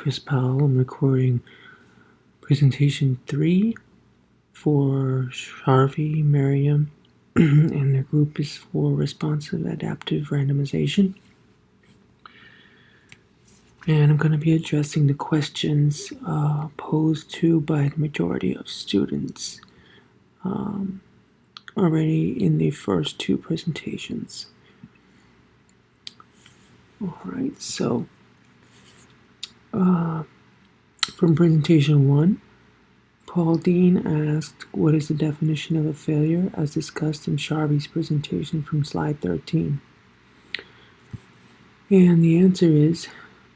Chris Powell. I'm recording presentation 3 for Harvey, Merriam, and their group is for responsive adaptive randomization. And I'm going to be addressing the questions posed to by the majority of students already in the first two presentations. All right, so from presentation 1, Paul Deen asked, what is the definition of a failure as discussed in Sharvey's presentation from slide 13? And the answer is,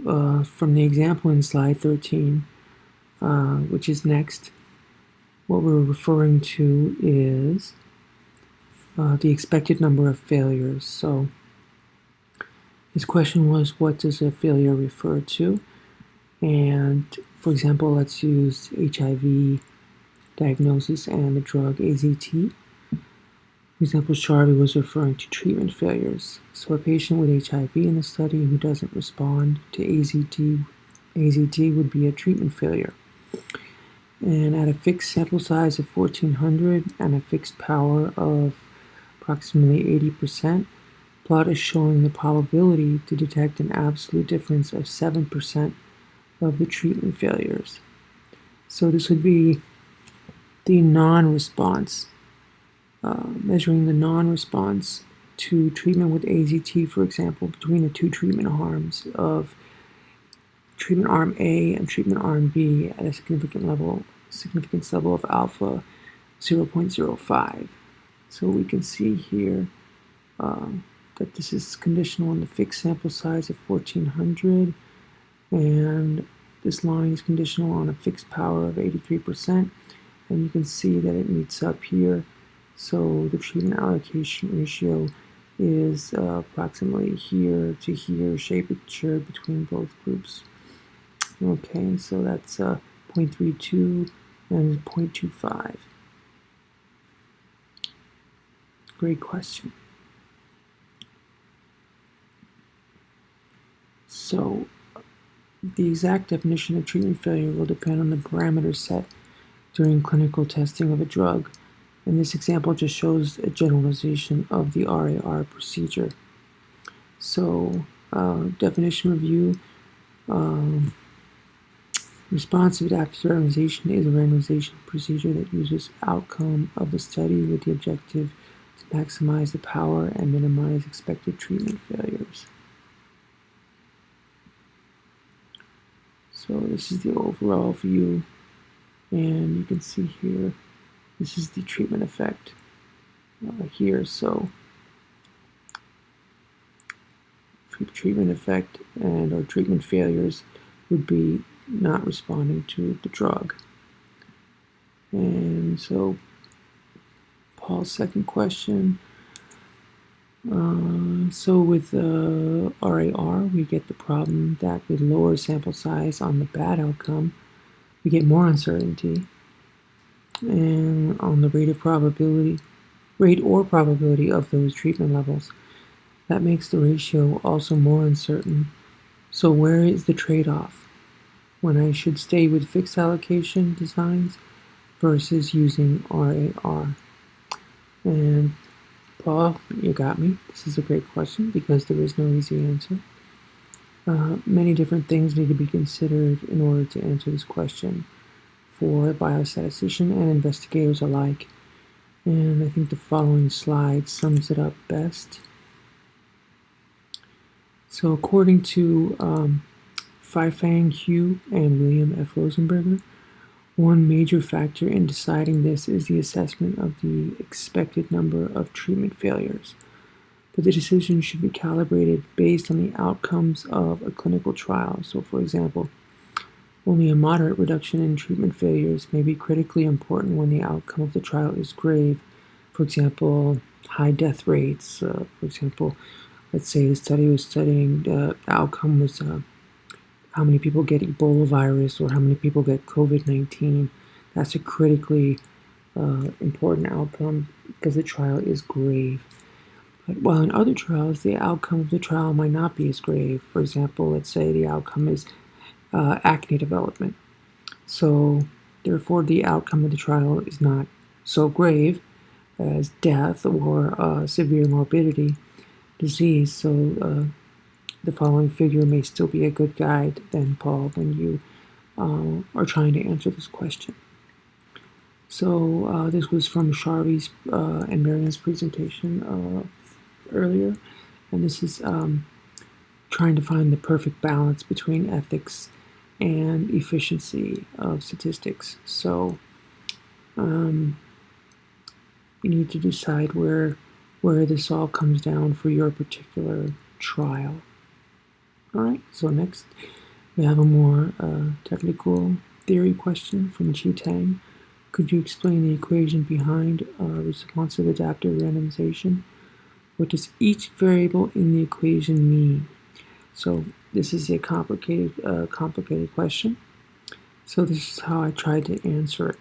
from the example in slide 13, which is next, what we're referring to is the expected number of failures. So his question was, what does a failure refer to? And for example, let's use HIV diagnosis and the drug AZT. For example, Sharvey was referring to treatment failures. So a patient with HIV in the study who doesn't respond to AZT would be a treatment failure. And at a fixed sample size of 1400 and a fixed power of approximately 80%, plot is showing the probability to detect an absolute difference of 7% of the treatment failures. So this would be the non-response, measuring the non-response to treatment with AZT, for example, between the two treatment arms of treatment arm A and treatment arm B at a significance level of alpha 0.05. So we can see here that this is conditional on the fixed sample size of 1400, and this line is conditional on a fixed power of 83%, and you can see that it meets up here. So the treatment allocation ratio is approximately here to here, shared between both groups. Okay, so that's 0.32 and 0.25. Great question. So the exact definition of treatment failure will depend on the parameters set during clinical testing of a drug. And this example just shows a generalization of the RAR procedure. So definition review, responsive adaptive randomization is a randomization procedure that uses outcome of the study with the objective to maximize the power and minimize expected treatment failures. So this is the overall view, and you can see here, this is the treatment effect here. So treatment effect and or treatment failures would be not responding to the drug. And so Paul's second question, so with RAR, we get the problem that with lower sample size on the bad outcome, we get more uncertainty, and on the rate or probability of those treatment levels. That makes the ratio also more uncertain. So where is the trade-off when I should stay with fixed allocation designs versus using RAR? And Paul, you got me. This is a great question because there is no easy answer. Many different things need to be considered in order to answer this question for a biostatistician and investigators alike. And I think the following slide sums it up best. So according to Fifang, Hugh, and William F. Rosenberger, one major factor in deciding this is the assessment of the expected number of treatment failures. But the decision should be calibrated based on the outcomes of a clinical trial. So for example, only a moderate reduction in treatment failures may be critically important when the outcome of the trial is grave. For example, high death rates. For example, let's say the study was studying, the outcome was how many people get Ebola virus or how many people get COVID-19. That's a critically important outcome because the trial is grave. But while in other trials, the outcome of the trial might not be as grave. For example, let's say the outcome is acne development. So therefore, the outcome of the trial is not so grave as death or severe morbidity disease. So the following figure may still be a good guide then, Paul, when you are trying to answer this question. So this was from Sharvi's and Marion's presentation earlier, and this is trying to find the perfect balance between ethics and efficiency of statistics. So you need to decide where this all comes down for your particular trial. All right, so next we have a more technical theory question from Tang. Could you explain the equation behind responsive adaptive randomization? What does each variable in the equation mean? So this is a complicated question. So this is how I tried to answer it.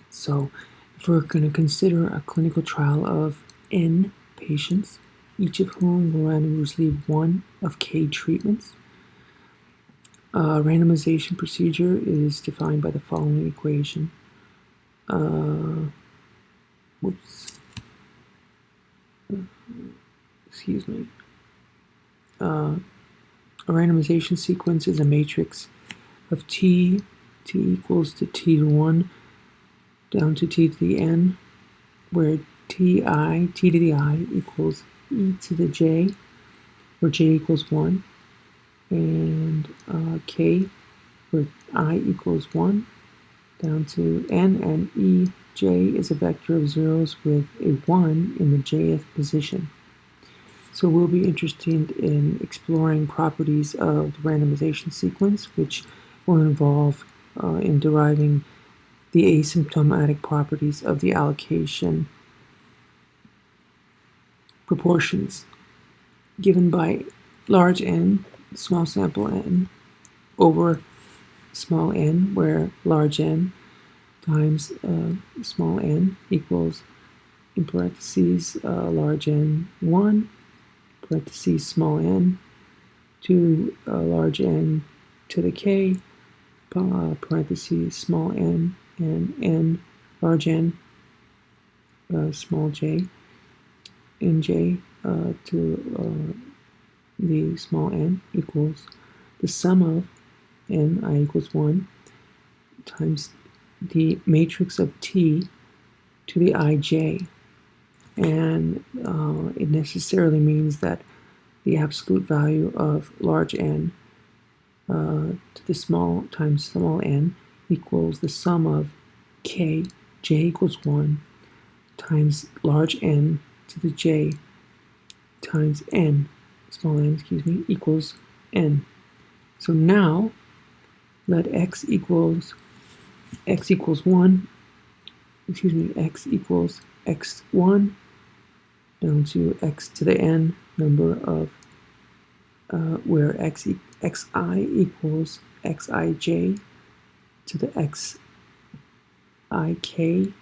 So if we're going to consider a clinical trial of N patients, each of whom will randomly receive one of K treatments, randomization procedure is defined by the following equation. Excuse me. A randomization sequence is a matrix of t equals to t to 1 down to t to the n, where t to the I equals e to the j, where j equals 1, and k, where I equals 1, down to n, and e j is a vector of zeros with a 1 in the jth position. So we'll be interested in exploring properties of the randomization sequence, which will involve in deriving the asymptomatic properties of the allocation proportions given by large N, small sample n, over small n, where large N times small n equals, in parentheses, large N 1, parentheses small n, to large N to the k, parentheses small n, and n, large N, small j, and j to the small n equals the sum of n, I equals 1, times the matrix of t to the ij. And it necessarily means that the absolute value of large N to the small times small n equals the sum of k, j equals 1, times large N to the j times n, small n, equals n. So now let x equals 1, x equals x1 down to x to the n number of where xi equals xij to the xik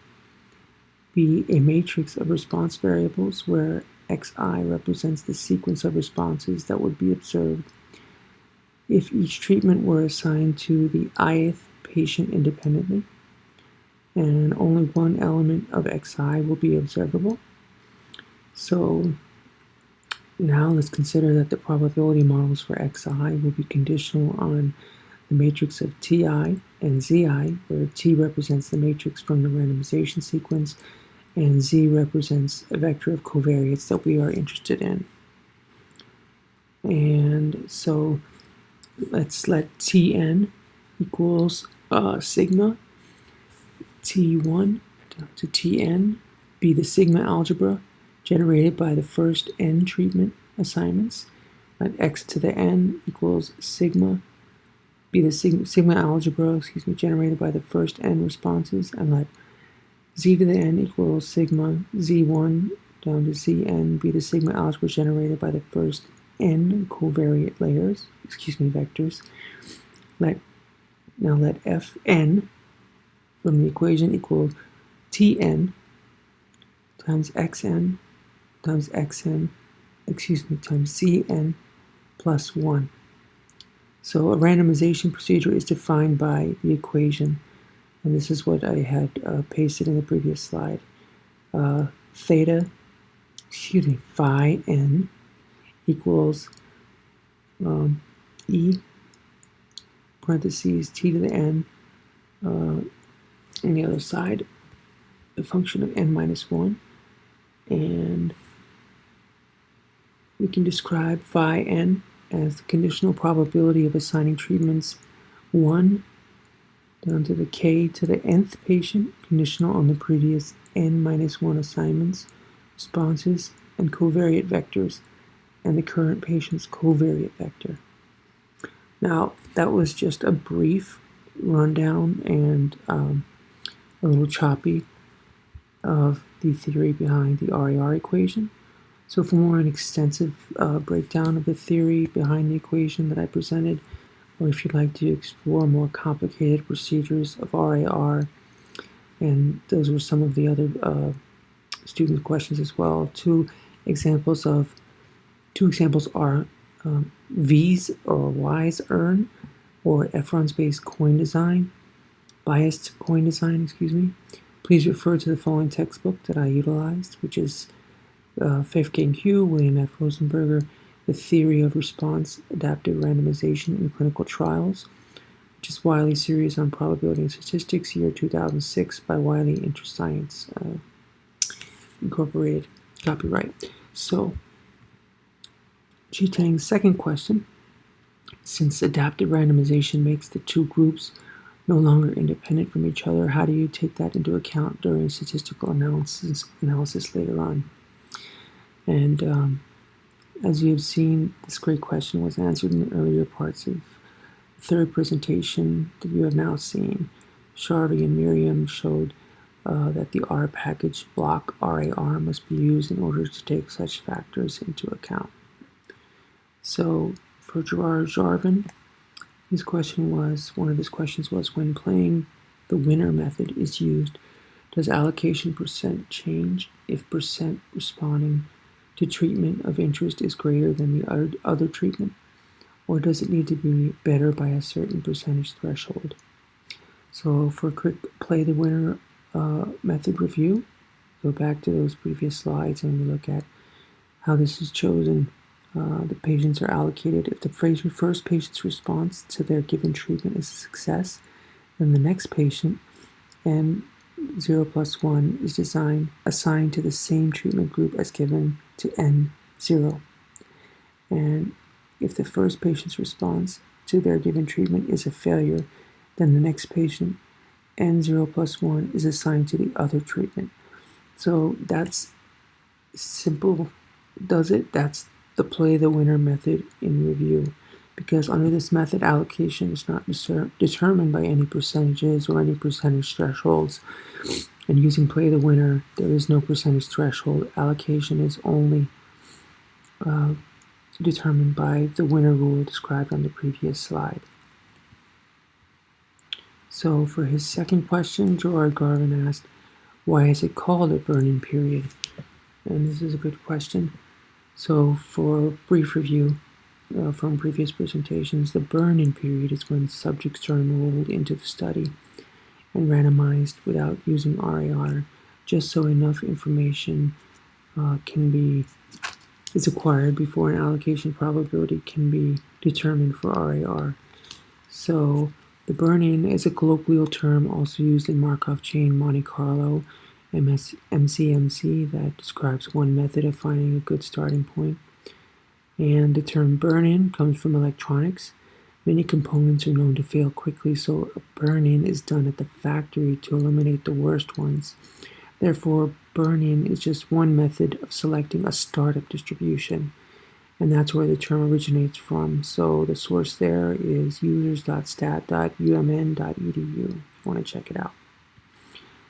be a matrix of response variables where xi represents the sequence of responses that would be observed if each treatment were assigned to the ith patient independently, and only one element of xi will be observable. So now let's consider that the probability models for xi will be conditional on the matrix of ti and zi, where t represents the matrix from the randomization sequence and z represents a vector of covariates that we are interested in. And so let's let Tn equals sigma T1 down to Tn be the sigma algebra generated by the first n treatment assignments. Let x to the n equals sigma be the sigma algebra generated by the first n responses, and let z to the n equals sigma z1 down to zn be the sigma algebra generated by the first n covariate layers, vectors. Now let fn from the equation equal tn times xn times cn plus 1. So a randomization procedure is defined by the equation, and this is what I had pasted in the previous slide. Phi n equals e parentheses t to the n on the other side, the function of n minus 1, and we can describe phi n as the conditional probability of assigning treatments 1 down to the k to the nth patient, conditional on the previous n minus 1 assignments, responses, and covariate vectors, and the current patient's covariate vector. Now, that was just a brief rundown and a little choppy of the theory behind the RAR equation. So for more an extensive breakdown of the theory behind the equation that I presented, or if you'd like to explore more complicated procedures of RAR, and those were some of the other student questions as well. Two examples are V's or Y's earn, or Efron's-based coin design, biased coin design, Please refer to the following textbook that I utilized, which is Fifke, William F. Rosenberger, The Theory of Response Adaptive Randomization in Clinical Trials, which is Wiley Series on Probability and Statistics, year 2006, by Wiley InterScience Incorporated, copyright. So, Tang's second question: since adaptive randomization makes the two groups no longer independent from each other, how do you take that into account during statistical analysis later on? And as you have seen, this great question was answered in the earlier parts of the third presentation that you have now seen. Sharvey and Miriam showed that the R package block RAR must be used in order to take such factors into account. So for Gerard Garvin, one of his questions was, when playing the winner method is used, does allocation percent change if percent responding to treatment of interest is greater than the other treatment, or does it need to be better by a certain percentage threshold? So for a quick play the winner method review, go back to those previous slides and we look at how this is chosen. The patients are allocated. If the first patient's response to their given treatment is a success, then the next patient, N0 plus 1, is assigned to the same treatment group as given to N0. And if the first patient's response to their given treatment is a failure, then the next patient, N0 plus 1, is assigned to the other treatment. So that's simple, does it? That's the play the winner method in review, because under this method, allocation is not determined by any percentages or any percentage thresholds. And using play the winner, there is no percentage threshold. Allocation is only determined by the winner rule described on the previous slide. So for his second question, Gerard Garvin asked, why is it called a burn-in period? And this is a good question. So for a brief review from previous presentations, the burn-in period is when subjects are enrolled into the study and randomized without using RAR, just so enough information is acquired before an allocation probability can be determined for RAR. So the burn-in is a colloquial term also used in Markov chain Monte Carlo, MCMC, that describes one method of finding a good starting point. And the term burn-in comes from electronics. Many components are known to fail quickly, so a burn-in is done at the factory to eliminate the worst ones. Therefore, burn-in is just one method of selecting a startup distribution, and that's where the term originates from. So the source there is users.stat.umn.edu if you want to check it out.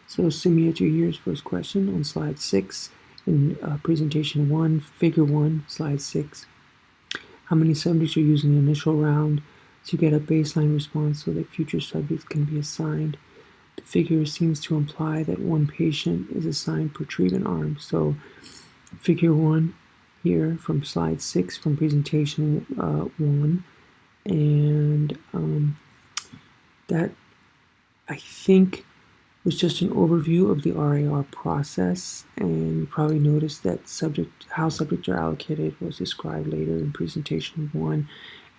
So Sumia Tuhir's first question on slide 6 in presentation 1, figure 1, slide 6. How many subjects are using the initial round to get a baseline response so that future subjects can be assigned? The figure seems to imply that one patient is assigned per treatment arm. So figure 1 here from slide 6 from presentation 1 And that, I think, was just an overview of the RAR process, and you probably noticed that how subjects are allocated was described later in presentation 1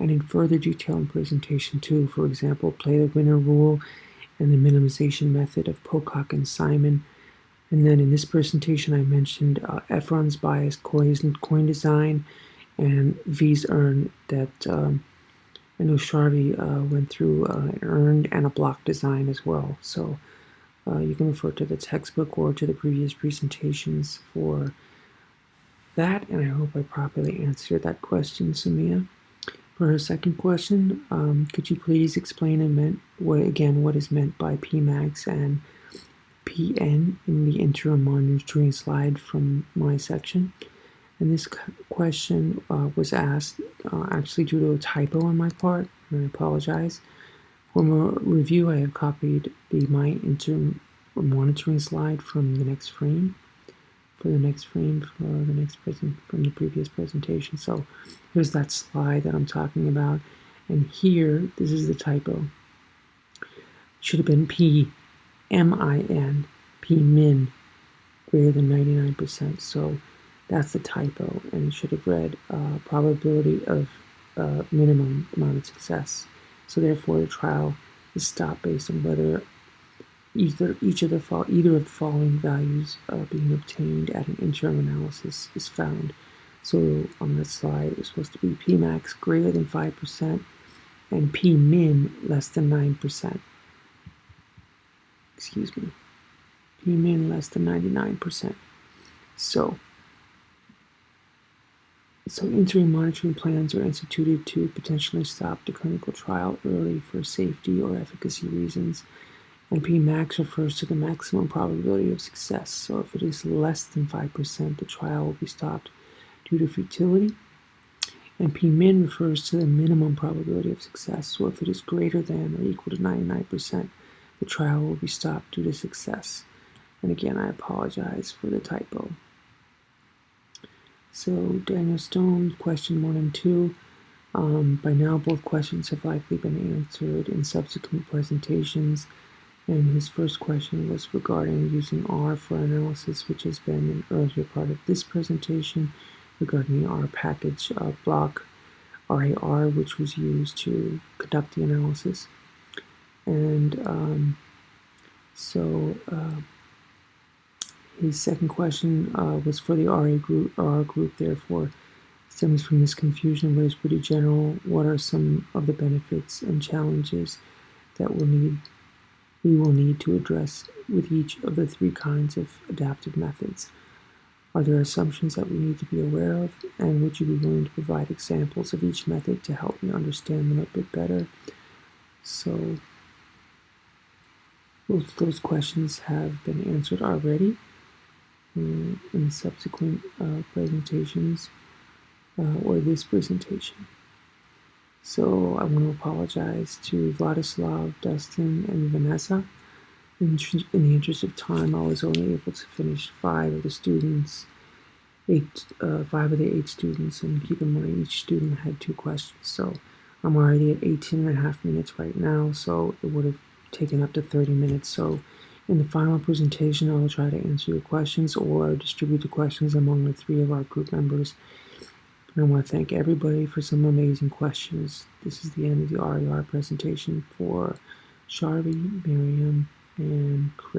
and in further detail in presentation 2. For example, play the winner rule and the minimization method of Pocock and Simon. And then in this presentation, I mentioned Efron's biased coin design and V's earned that I know Sharvey went through an earned and a block design as well. So you can refer to the textbook or to the previous presentations for that, and I hope I properly answered that question, Sumia. For her second question, could you please explain what is meant by Pmax and Pn in the interim monitoring slide from my section? And this question was asked actually due to a typo on my part, and I apologize. For more review, I have copied my interim monitoring slide from the next frame, from the previous presentation. So here's that slide that I'm talking about, and here this is the typo. It should have been P-M-I-N, P-min greater than 99%. So that's the typo, and it should have read probability of minimum amount of success. So therefore, the trial is stopped based on whether either of the following values being obtained at an interim analysis is found. So on this slide, it's supposed to be Pmax greater than 5% and Pmin less than 9%. Excuse me. Pmin less than 99%. So interim monitoring plans are instituted to potentially stop the clinical trial early for safety or efficacy reasons. And Pmax refers to the maximum probability of success. So if it is less than 5%, the trial will be stopped due to futility. And Pmin refers to the minimum probability of success. So if it is greater than or equal to 99%, the trial will be stopped due to success. And again, I apologize for the typo. So Daniel Stone, question 1 and 2. By now, both questions have likely been answered in subsequent presentations. And his first question was regarding using R for analysis, which has been an earlier part of this presentation, regarding the R package block RAR, which was used to conduct the analysis. And his second question was for the RA group, therefore stems from this confusion, but is pretty general. What are some of the benefits and challenges that we will need to address with each of the 3 kinds of adaptive methods? Are there assumptions that we need to be aware of? And would you be willing to provide examples of each method to help me understand them a bit better? So both of those questions have been answered already in subsequent presentations or this presentation. So I want to apologize to Vladislav, Dustin, and Vanessa. In the interest of time, I was only able to finish 5 of the 8 students, and keep in mind each student had 2 questions. So I'm already at 18.5 minutes right now, so it would have taken up to 30 minutes. So in the final presentation, I will try to answer your questions or distribute the questions among the 3 of our group members. And I want to thank everybody for some amazing questions. This is the end of the RAR presentation for Sharvey, Miriam,